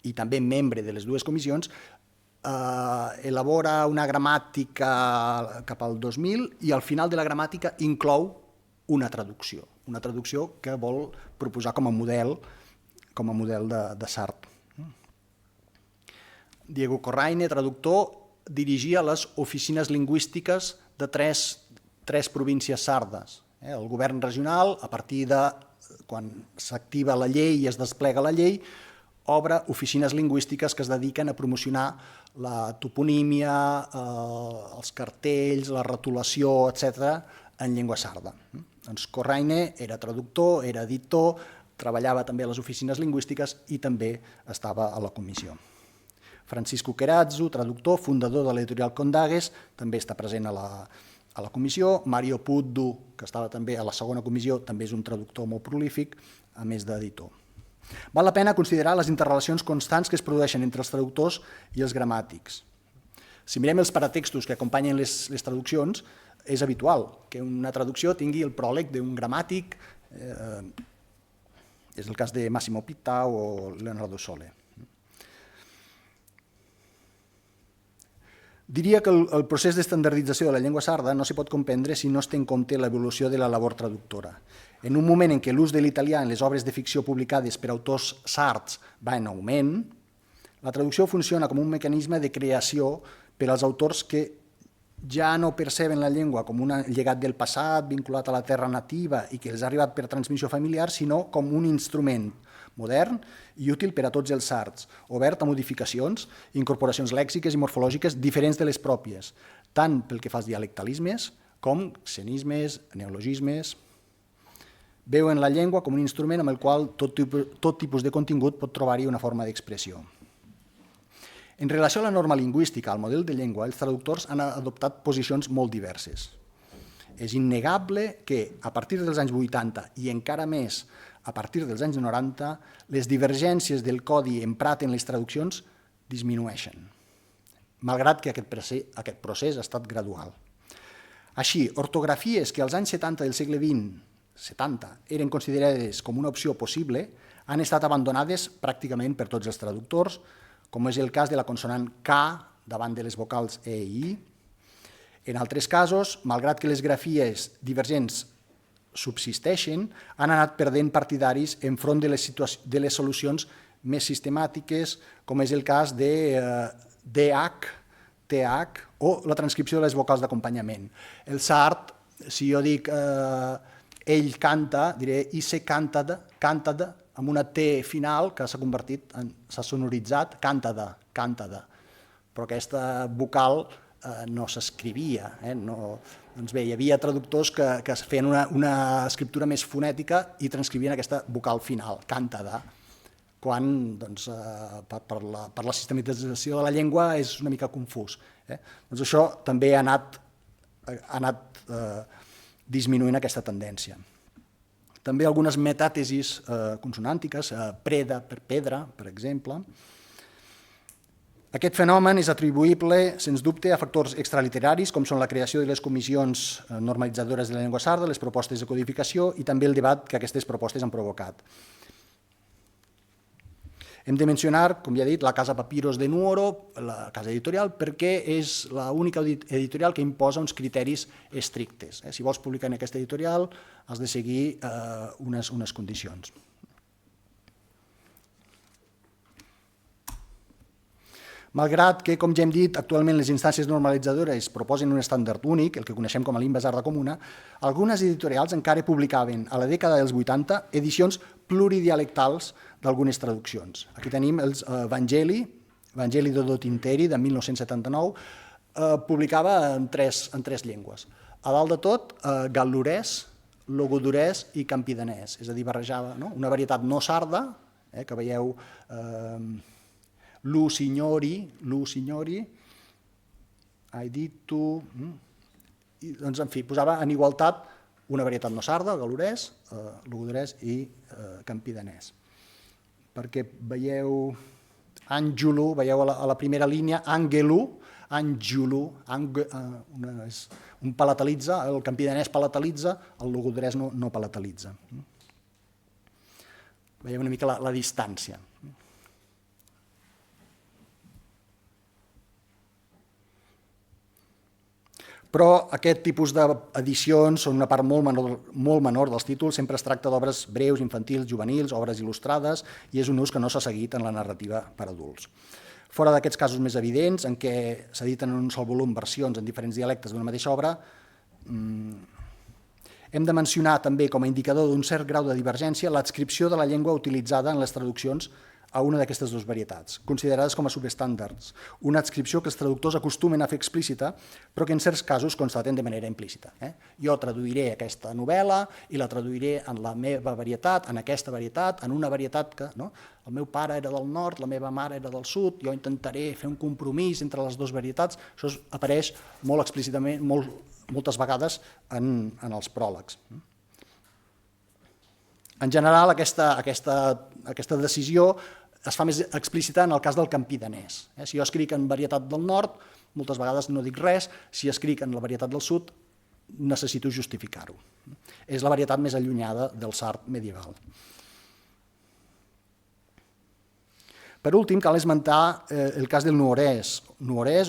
i també membre de les 2 comissions, elabora una gramàtica cap al 2000 i al final de la gramàtica inclou una traducció que vol proposar com a model de sard. Diego Corraine, traductor, dirigia les oficines lingüístiques de 3 províncies sardes. El govern regional, a partir de quan s'activa la llei i es desplega la llei, obre oficines lingüístiques que es dediquen a promocionar la toponímia, els cartells, la rotulació, etc., en llengua sarda. Doncs Corraine era traductor, era editor, treballava també a les oficines lingüístiques i també estava a la comissió. Francisco Querazzo, traductor, fundador de l'editorial Condagues, també està present a la comissió. Mario Puddu, que estava també a la segona comissió, també és un traductor molt prolífic, a més d'editor. Val la pena considerar les interrelacions constants que es produeixen entre els traductors i els gramàtics. Si mirem els paratextos que acompanyen les traduccions, és habitual que una traducció tingui el pròleg d'un gramàtic, és el cas de Massimo Pittau o Leonardo Sole. Diria que el procés d'estandardització de la llengua sarda no s'hi pot comprendre si no es té en compte l'evolució de la labor traductora. En un moment en què l'ús de l'italià en les obres de ficció publicades per autors sards va en augment, la traducció funciona com un mecanisme de creació per als autors que ja no perceben la llengua com un llegat del passat vinculat a la terra nativa i que els ha arribat per transmissió familiar, sinó com un instrument modern i útil per a tots els sards, obert a modificacions i incorporacions lèxiques i morfològiques diferents de les pròpies, tant pel que fa als dialectalismes com xenismes, neologismes. Veuen la llengua com un instrument amb el qual tot tipus de contingut pot trobar-hi una forma d'expressió. En relació a la norma lingüística, al model de llengua, els traductors han adoptat posicions molt diverses. És innegable que, a partir dels anys 80 i encara més a partir dels anys 90, les divergències del codi emprat en les traduccions disminueixen, malgrat que aquest procés ha estat gradual. Així, ortografies que als anys 70 del segle XX eren considerades com una opció possible han estat abandonades pràcticament per tots els traductors, com és el cas de la consonant K davant de les vocals E i I. En altres casos, malgrat que les grafies divergents subsisteixen, han anat perdent partidaris enfront de les solucions més sistemàtiques, com és el cas de DH, TH o la transcripció de les vocals d'acompanyament. El sard, si jo dic ell canta, diré IC cantada, amb una T final que s'ha sonoritzat, cantada. Però aquesta vocal no s'escrivia. Doncs bé, hi havia traductors que feien una escriptura més fonètica i transcrivien aquesta vocal final, cantada, quan per la sistematització de la llengua és una mica confús. Doncs això també ha anat disminuint aquesta tendència. També algunes metàtesis consonàntiques, preda per pedra, per exemple. Aquest fenomen és atribuïble, sens dubte, a factors extraliteraris, com són la creació de les comissions normalitzadores de la llengua sarda, les propostes de codificació i també el debat que aquestes propostes han provocat. Hem de mencionar, com ja he dit, la Casa Papiros de Nuoro, la casa editorial, perquè és l'única editorial que imposa uns criteris estrictes. Si vols publicar en aquesta editorial, has de seguir unes condicions. Malgrat que, com ja hem dit, actualment les instàncies normalitzadores proposen un estàndard únic, el que coneixem com a Limba Sarda Comuna, algunes editorials encara publicaven a la dècada dels 80 edicions pluridialectals d'algunes traduccions. Aquí tenim els Vangeli d'Odo Tinteri, de 1979, publicava en tres llengües. A dalt de tot, gal·lorès, logodorès i campidanès, és a dir, barrejava una varietat no sarda, que veieu Lu signori, hai dit tu... Doncs, en fi, posava en igualtat una varietat no sarda, gal·lorès, logodorès i campidanès. Perquè veieu Angiulu, veieu a la primera línia, Angelu, Angiulu, un palatalitza, el campidanès palatalitza, el logodorès no palatalitza. Veieu una mica la distància. Però aquest tipus d'edicions són una part molt menor dels títols, sempre es tracta d'obres breus, infantils, juvenils, obres il·lustrades, i és un ús que no s'ha seguit en la narrativa per adults. Fora d'aquests casos més evidents, en què s'editen en un sol volum versions en diferents dialectes d'una mateixa obra, hem de mencionar també com a indicador d'un cert grau de divergència l'adscripció de la llengua utilitzada en les traduccions a una d'aquestes dues varietats, considerades com a subestàndards, una adscripció que els traductors acostumen a fer explícita, però que en certs casos constaten de manera implícita. Jo traduiré aquesta novel·la i la traduiré en la meva varietat, en aquesta varietat, en una varietat que el meu pare era del nord, la meva mare era del sud, jo intentaré fer un compromís entre les dues varietats. Això apareix molt explícitament, moltes vegades en els pròlegs. En general, aquesta decisió es fa més explícita en el cas del campí danès. Si jo escric en varietat del nord, moltes vegades no dic res. Si escric en la varietat del sud, necessito justificar-ho. És la varietat més allunyada del sard medieval. Per últim, cal esmentar el cas del nuorès,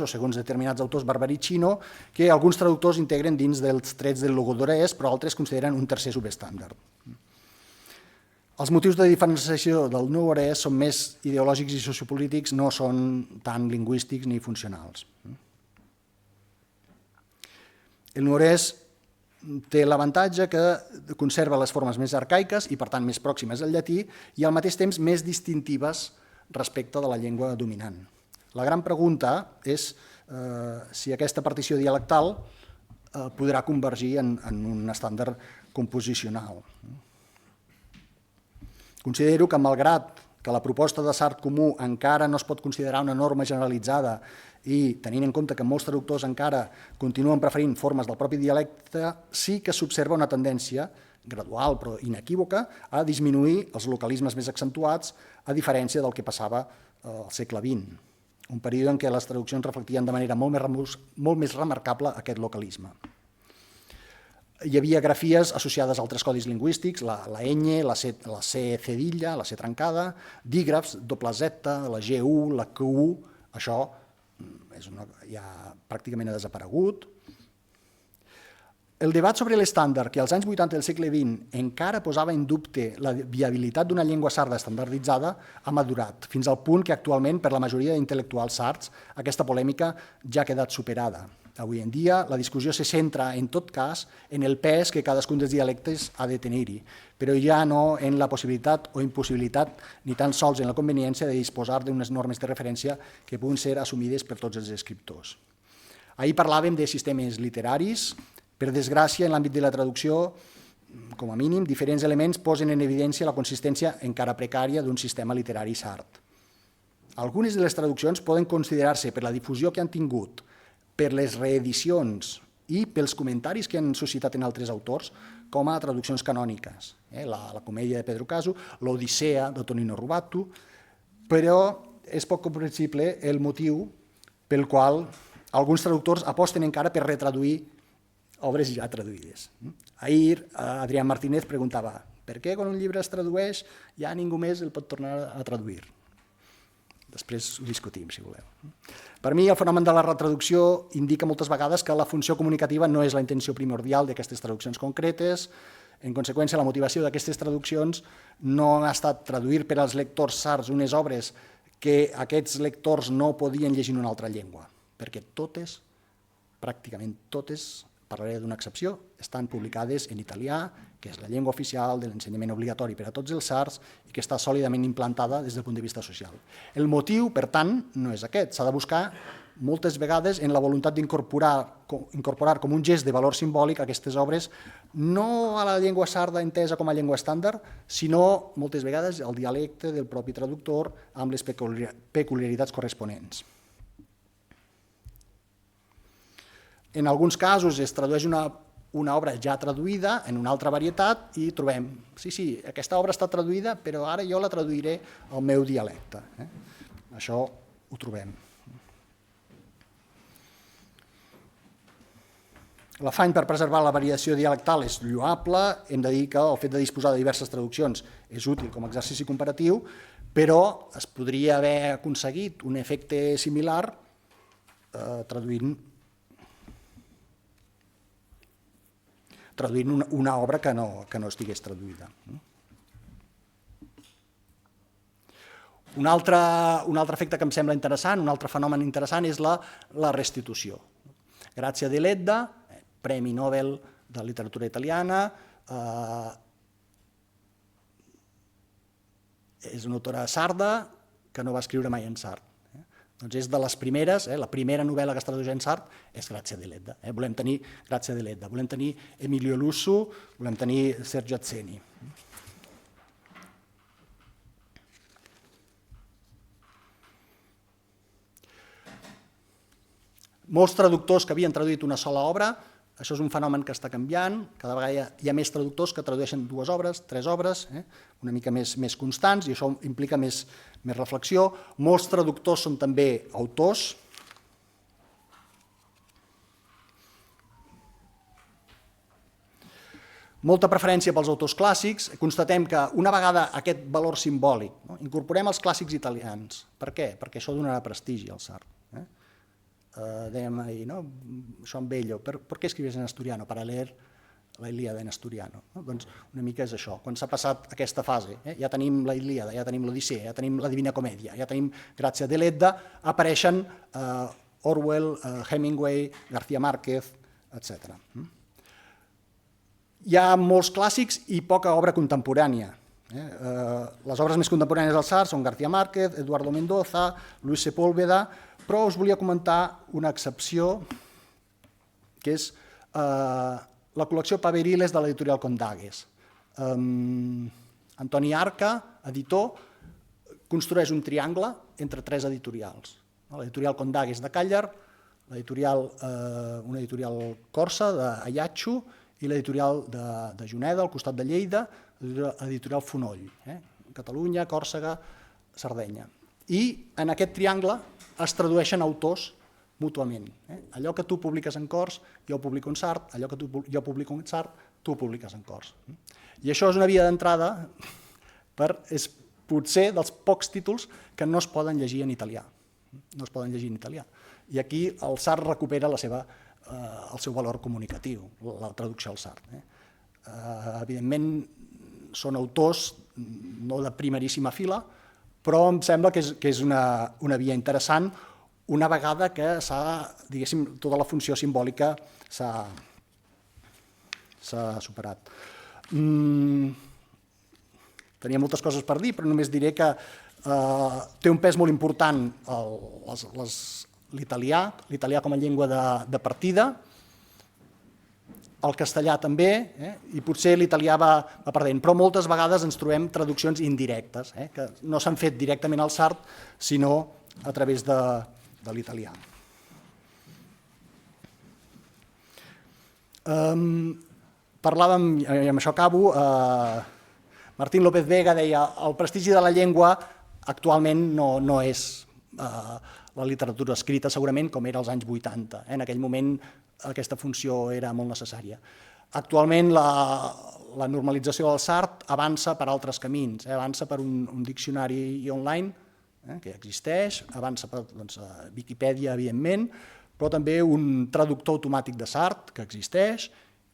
o segons determinats autors barbaricino, que alguns traductors integren dins dels trets del logodorès, però altres consideren un tercer subestàndard. Els motius de diferenciació del nuorès són més ideològics i sociopolítics, no són tan lingüístics ni funcionals. El nuorès té l'avantatge que conserva les formes més arcaiques i, per tant, més pròximes al llatí i, al mateix temps, més distintives respecte de la llengua dominant. La gran pregunta és si aquesta partició dialectal podrà convergir en un estàndard composicional. Considero que, malgrat que la proposta de sard comú encara no es pot considerar una norma generalitzada i, tenint en compte que molts traductors encara continuen preferint formes del propi dialecte, sí que s'observa una tendència gradual però inequívoca a disminuir els localismes més accentuats, a diferència del que passava al segle XX, un període en què les traduccions reflectien de manera molt més remarcable aquest localisme. Hi havia grafies associades a altres codis lingüístics, la ñ, la c cedilla, la c trencada, dígrafs, doble z, la gu, la q, això ja pràcticament ha desaparegut. El debat sobre l'estàndard, que als anys 80 del segle XX encara posava en dubte la viabilitat d'una llengua sarda estandarditzada, ha madurat, fins al punt que actualment, per la majoria d'intel·lectuals sards, aquesta polèmica ja ha quedat superada. Avui en dia, la discussió se centra, en tot cas, en el pes que cadascun dels dialectes ha de tenir-hi, però ja no en la possibilitat o impossibilitat, ni tan sols en la conveniència de disposar d'unes normes de referència que puguin ser assumides per tots els escriptors. Ahir parlàvem de sistemes literaris. Per desgràcia, en l'àmbit de la traducció, com a mínim, diferents elements posen en evidència la consistència encara precària d'un sistema literari sard. Algunes de les traduccions poden considerar-se, per la difusió que han tingut, per les reedicions i pels comentaris que han suscitat en altres autors, com a traduccions canòniques. La comèdia de Pedro Caso, l'Odissea de Tonino Rubato, però és poc comprensible el motiu pel qual alguns traductors aposten encara per retraduir obres ja traduïdes. Ahir Adrián Martínez preguntava per què quan un llibre es tradueix ja ningú més el pot tornar a traduir. Després ho discutim, si voleu. Per mi, el fenomen de la retraducció indica moltes vegades que la funció comunicativa no és la intenció primordial d'aquestes traduccions concretes. En conseqüència, la motivació d'aquestes traduccions no ha estat traduir per als lectors sards unes obres que aquests lectors no podien llegir en una altra llengua, perquè totes, pràcticament totes, parlaré d'una excepció, estan publicades en italià, que és la llengua oficial de l'ensenyament obligatori per a tots els sards i que està sòlidament implantada des del punt de vista social. El motiu, per tant, no és aquest. S'ha de buscar moltes vegades en la voluntat d'incorporar com un gest de valor simbòlic aquestes obres no a la llengua sarda entesa com a llengua estàndard, sinó moltes vegades al dialecte del propi traductor amb les peculiaritats corresponents. En alguns casos es tradueix una obra ja traduïda en una altra varietat i trobem, sí, aquesta obra està traduïda, però ara jo la traduiré al meu dialecte. Això ho trobem. L'afany per preservar la variació dialectal és lloable. Hem de dir que el fet de disposar de diverses traduccions és útil com a exercici comparatiu, però es podria haver aconseguit un efecte similar traduint una obra que no estigués traduïda. Un altre efecte que em sembla interessant, un altre fenomen interessant, és la restitució. Grazia Deledda, Premi Nobel de literatura italiana, és una autora sarda, que no va escriure mai en Sartre. Doncs és de les primeres, la primera novel·la que es tradueix en Sartre és Grazia Deledda. Volem tenir Grazia Deledda, volem tenir Emilio Lussu, volem tenir Sergio Azzeni. Molts traductors que havien traduït una sola obra, això és un fenomen que està canviant, cada vegada hi ha més traductors que tradueixen 2 obres, 3 obres, una mica més constants, i això implica més reflexió. Molts traductors són també autors. Molta preferència pels autors clàssics. Constatem que una vegada aquest valor simbòlic, incorporem els clàssics italians. Per què? Perquè això donarà prestigi al Sartre. Dèiem ahir, Joan Bello, ¿por qué escribes en asturiano? Para leer la Ilíada en asturiano. Doncs una mica és això. Quan s'ha passat aquesta fase, ja tenim la Ilíada, ja tenim l'Odissea, ja tenim la Divina Comèdia, ja tenim Grazia Deledda, apareixen Orwell, Hemingway, García Márquez, etc. Hi ha molts clàssics i poca obra contemporània. Les obres més contemporànies del Sartre són García Márquez, Eduardo Mendoza, Luis Sepúlveda, però us volia comentar una excepció, que és la col·lecció Paveriles de l'editorial Condagues. Antoni Arca, editor, construeix un triangle entre 3 editorials. L'editorial Condagues de Càller, una editorial corsa d'Ajaccio i l'editorial de Juneda, al costat de Lleida, l'editorial Fonoll, Catalunya, Còrsega, Sardenya. I en aquest triangle es tradueixen autors mútuament. Allò que tu publiques en Cors, jo ho publico en Sartre, allò que jo publico en Sartre, tu ho publiques en Cors. I això és una via d'entrada és potser dels pocs títols que no es poden llegir en italià. No es poden llegir en italià. I aquí el Sartre recupera el seu valor comunicatiu, la traducció al Sartre. Evidentment, són autors no de primeríssima fila, però em sembla que és una via interessant una vegada que diguéssim, tota la funció simbòlica s'ha superat. Tenia moltes coses per dir, però només diré que té un pes molt important l'italià com a llengua de partida, el castellà també, i potser l'italià va perdent, però moltes vegades ens trobem traduccions indirectes, que no s'han fet directament al Sartre, sinó a través de l'italià. Parlàvem, i amb això acabo, Martín López Vega deia el prestigi de la llengua actualment no és la literatura escrita segurament com era als anys 80. En aquell moment aquesta funció era molt necessària. Actualment la normalització del Sartre avança per altres camins, avança per un diccionari online que existeix, avança per Viquipèdia, evidentment, però també un traductor automàtic de Sartre que existeix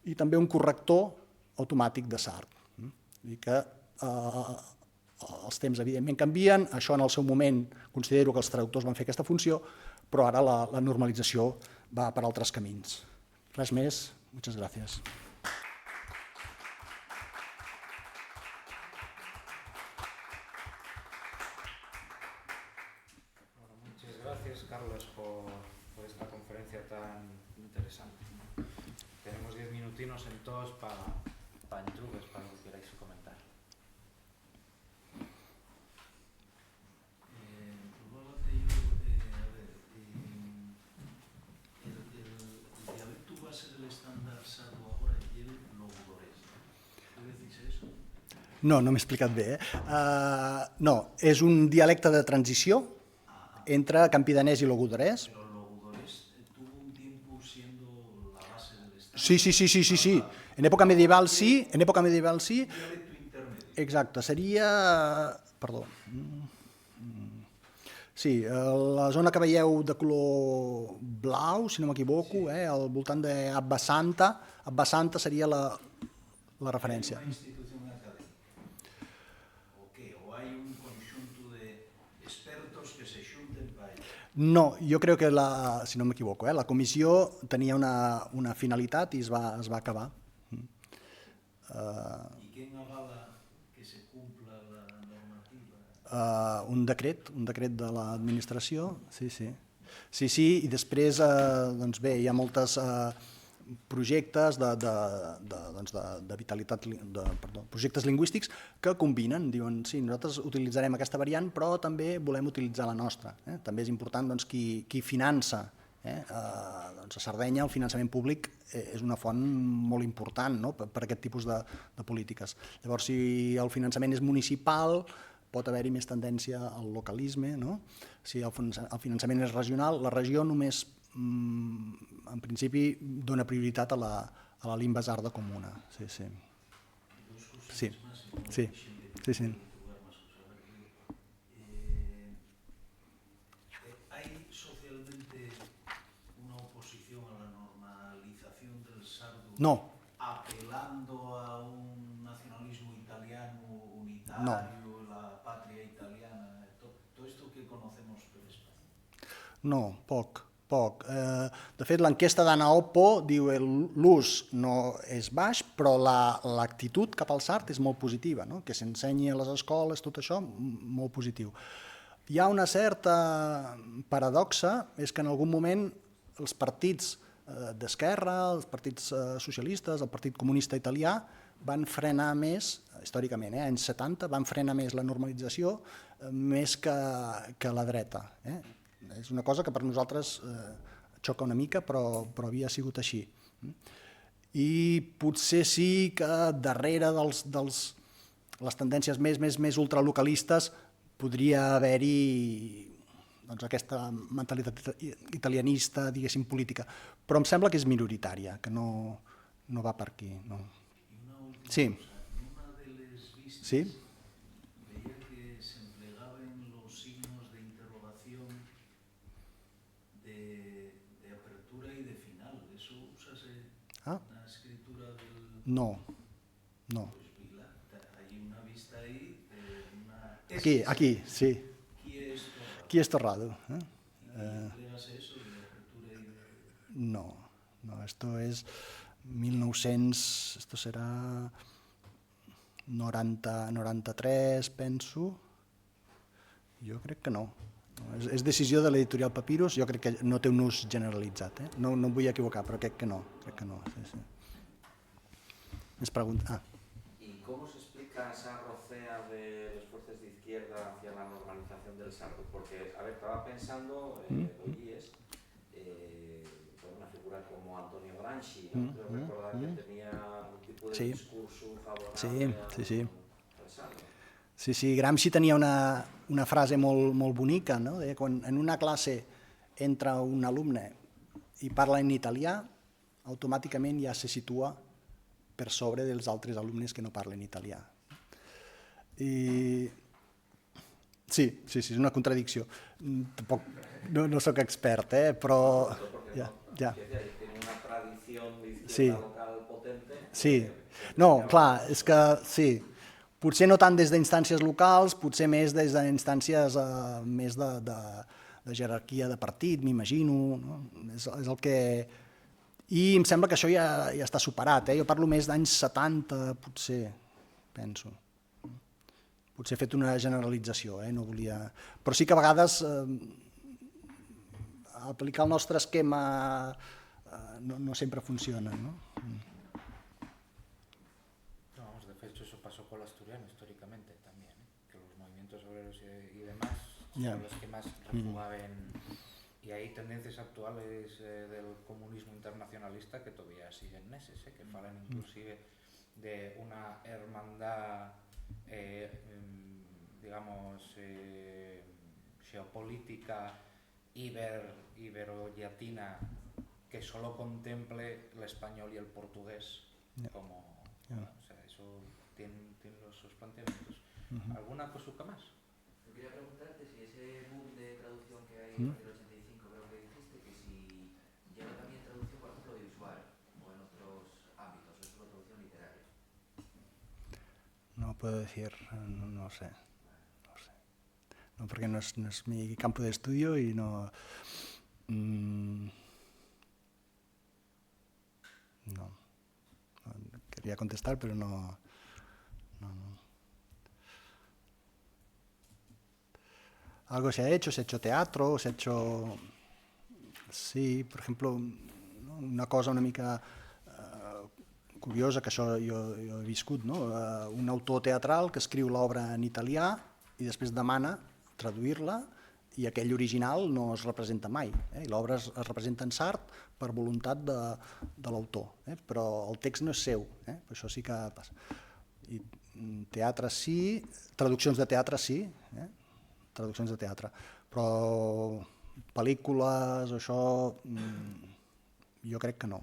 i també un corrector automàtic de Sartre. Vull dir que els temps evidentment canvien, això en el seu moment considero que els traductors van fer aquesta funció, però ara la normalització va per altres camins. Res més, muchas gracias. Muchas gracias, Carlos, por esta conferencia tan interesante. Tenemos 10 minutinos en todos para intrugues, para lo que queráis comentar. No m'he explicat bé. No, és un dialecte de transició entre campidanès i logudorès. Pero el logudorés tuvo un tiempo siendo la base del Estado. Sí. En època medieval sí. Un dialecto intermedio. Exacte, seria... Perdó. Sí, la zona que veieu de color blau, si no m'equivoco, al voltant d'Abba Santa. Abba Santa seria la referència. Una institución académica. ¿O qué? ¿O hay un conjunto de expertos que se junten para ello? No, jo crec que, si no m'equivoco, la comissió tenia una finalitat i es va acabar. ¿Y quién avala que se cumpla la normativa? un decret de l'administració, sí, i després doncs bé, hi ha moltes projectes de vitalitat, projectes lingüístics que combinen, diuen sí, nosaltres utilitzarem aquesta variant però també volem utilitzar la nostra. També és important doncs, qui finança. Doncs a Sardenya el finançament públic és una font molt important, no? per aquest tipus de polítiques. Llavors, si el finançament és municipal, pot haver-hi més tendència al localisme, no? Si el finançament és regional, la regió només, en principi, dona prioritat a la lingua sarda comuna. Sí. ¿Hay socialmente una oposición a la normalización del sardo? No. Apelando a un nacionalismo italiano unitario, No. la patria italiana, todo esto que conocemos per España? No, poc. De fet, l'enquesta d'Anna Oppo diu que l'ús no és baix, però l'actitud cap al sard és molt positiva, no? Que s'ensenyi a les escoles, tot això, molt positiu. Hi ha una certa paradoxa, és que en algun moment els partits d'esquerra, els partits socialistes, el Partit Comunista Italià, van frenar més, històricament, anys 70, van frenar més la normalització més que la dreta. És una cosa que per nosaltres xoca una mica, però havia sigut així. I potser sí que darrere de les tendències més ultralocalistes podria haver-hi aquesta mentalitat italianista, diguéssim, política. Però em sembla que és minoritària, que no va per aquí. Sí. Una de les vistas veía que se empleaban los signos de interrogación de apertura y de final. ¿Eso usase la escritura del...? No. Pues Vila, hay una vista ahí de una... Aquí, sí. ¿Qui es Torrado? ¿Empleas eso de apertura y de...? No, esto es 1900, esto serà 93, penso. Jo crec que no. És decisió de l'editorial Papyrus, jo crec que no té un ús generalitzat. No em vull equivocar, però crec que no. Sí. Més pregunta. ¿Y cómo se explica esa rocea de los fuerzas de izquierda hacia la normalización del sardo? Porque, a ver, estaba pensando, hoy es una figura como Antonio Gramsci, ¿no? Creo recordar que tenía un tipo de discurso favorable al sardo. Sí, Gramsci tenia una frase molt bonica, no? Deia, quan en una classe entra un alumne i parla en italià, automàticament ja se situa per sobre dels altres alumnes que no parlen italià. Sí, és una contradicció. Tampoc no soc expert, però... Tiene una tradición de izquierda local potente. Sí, no, clar, és que sí, potser no tant des d'instàncies locals, potser més des d'instàncies més de jerarquia de partit, m'imagino, no? És el que... I em sembla que això ja està superat, jo parlo més d'anys 70, potser, penso. Potser he fet una generalització, no volia... Però sí que a vegades aplicar el nostre esquema no siempre funciona, ¿no? De hecho eso pasó con el asturiano históricamente también, que los movimientos obreros y demás son los que más refugaban, y hay tendencias actuales del comunismo internacionalista que todavía siguen neses, que falan inclusive de una hermandad digamos geopolítica ibero-yatina que solo contemple el español y el portugués como... O sea, eso tiene sus planteamientos. ¿Alguna cosita más? Yo quería preguntarte si ese boom de traducción que hay en el 85, creo que dijiste, que si lleva también traducción, por ejemplo, audiovisual o en otros ámbitos, o es solo traducción literaria. No puedo decir, no sé. No, porque no es mi campo de estudio y no... No. Quería contestar, pero no. algo se ha hecho teatro, se ha hecho... Sí, por ejemplo, una cosa una mica curiosa, que això jo he viscut, no? Un autor teatral que escriu l'obra en italià i després demana traduir-la i aquell original no es representa mai. I l'obra es representa en sard per voluntat de l'autor, però el text no és seu, això sí que passa. I teatre sí, traduccions de teatre sí, traduccions de teatre, però pel·lícules, això, jo crec que no.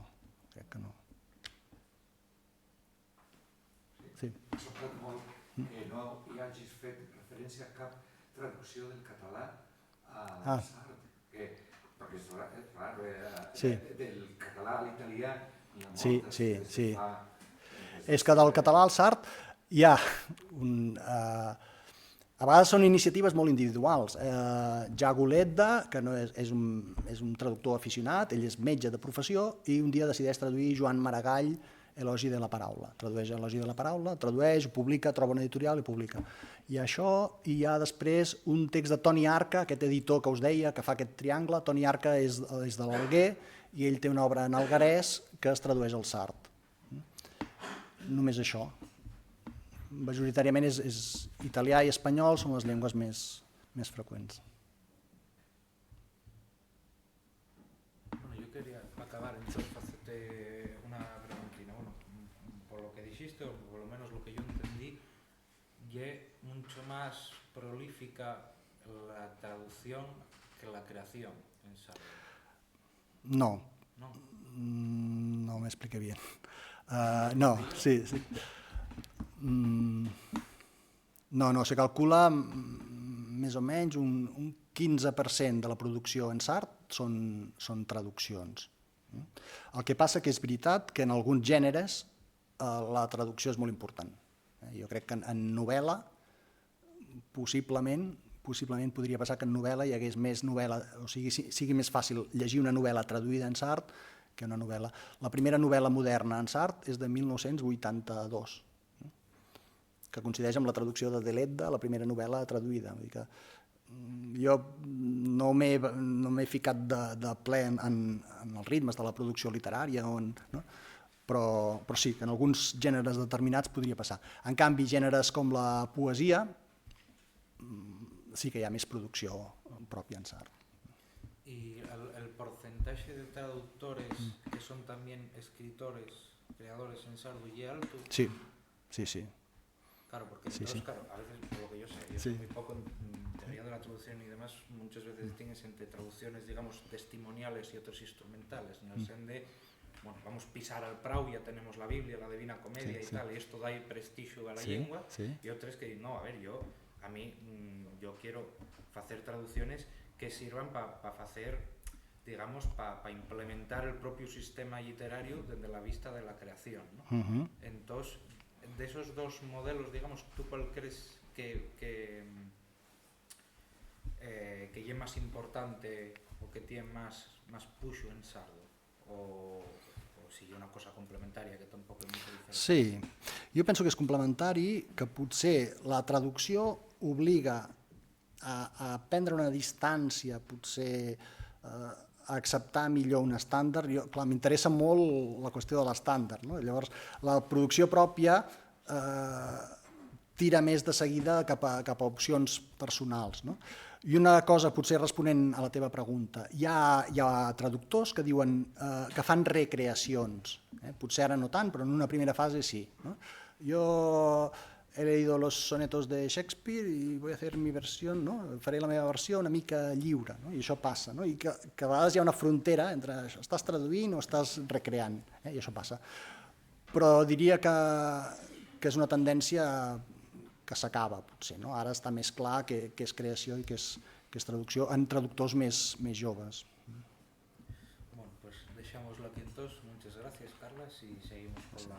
Sí. M'ha sobtat molt que no hi hagis fet referència a cap traducció del català a sard, perquè és raro, del català a l'italià n'hi ha moltes. Sí. És que del català al sard hi ha a vegades són iniciatives molt individuals. Jago Ledda, que no és un traductor aficionat, ell és metge de professió i un dia decideix traduir Joan Maragall, Elogi de la paraula. Tradueix Elogi de la paraula, tradueix, publica, troba una editorial i publica. I això, i hi ha després un text de Toni Arca, aquest editor que us deia, que fa aquest triangle. Toni Arca és de l'Alguer i ell té una obra en alguerès que es tradueix al sard. Només això. Majoritàriament és italià i espanyol, són les llengües més freqüents. Bueno, yo quería acabar entonces hacerte una preguntina. Bueno, por lo que dijiste, o por lo menos lo que yo entendí, es mucho más prolífica la traducción que la creación en sardo. No. ¿No? No me expliqué bien. No, sí. No, se calcula més o menys un 15% de la producció en sard són traduccions. El que passa que és veritat que en alguns gèneres la traducció és molt important. Jo crec que en novel·la possiblement podria passar que en novel·la hi hagués més novel·la, o sigui més fàcil llegir una novel·la traduïda en sard que una novel·la. La primera novel·la moderna en sard és de 1982, que coincideix amb la traducció de Ledda, la primera novel·la traduïda. Vull dir que jo no m'he ficat de ple en els ritmes de la producció literària, però sí, que en alguns gèneres determinats podria passar. En canvi, gèneres com la poesia sí que hi ha més producció pròpia en sard. ¿Y el porcentaje de traductores que son también escritores, creadores en sardo y alto? Sí. Claro, porque Sí. claro, a veces, por lo que yo sé, yo sé muy poco en teoría de la traducción y demás, muchas veces distingues entre traducciones, digamos, testimoniales y otras instrumentales, en el sen de, bueno, vamos a pisar al prau, ya tenemos la Biblia, la Divina Comedia y tal, y esto da prestigio a la lengua, y otras que, no, a ver, yo quiero hacer traducciones que sirvan para hacer, digamos, para implementar el propio sistema literario desde la vista de la creación, ¿no? Entonces, de esos dos modelos, digamos, ¿tú cuál crees que es más importante o que tiene más push en sardo? O sigui una cosa complementària que tampoc és molt diferent? Sí, jo penso que és complementari, que potser la traducció obliga a prendre una distància, potser a acceptar millor un estàndard. Clar, m'interessa molt la qüestió de l'estàndard, no? Llavors, la producció pròpia tira més de seguida cap a opcions personals, no? I una cosa, potser responent a la teva pregunta, hi ha traductors que diuen que fan recreacions, potser ara no tant, però en una primera fase sí, no? Jo he leído los sonetos de Shakespeare i voy a hacer mi versión, no? Faré la meva versió una mica lliure, no? I això passa, no? I que a vegades hi ha una frontera entre estàs traduint o estàs recreant, i això passa. Però diria que és una tendència que s'acaba, potser, no? Ara està més clar què és creació i què és traducció en traductors més joves. Bueno, pues dejémoslo aquí entonces. Muchas gracias, Carlas, y seguimos con la...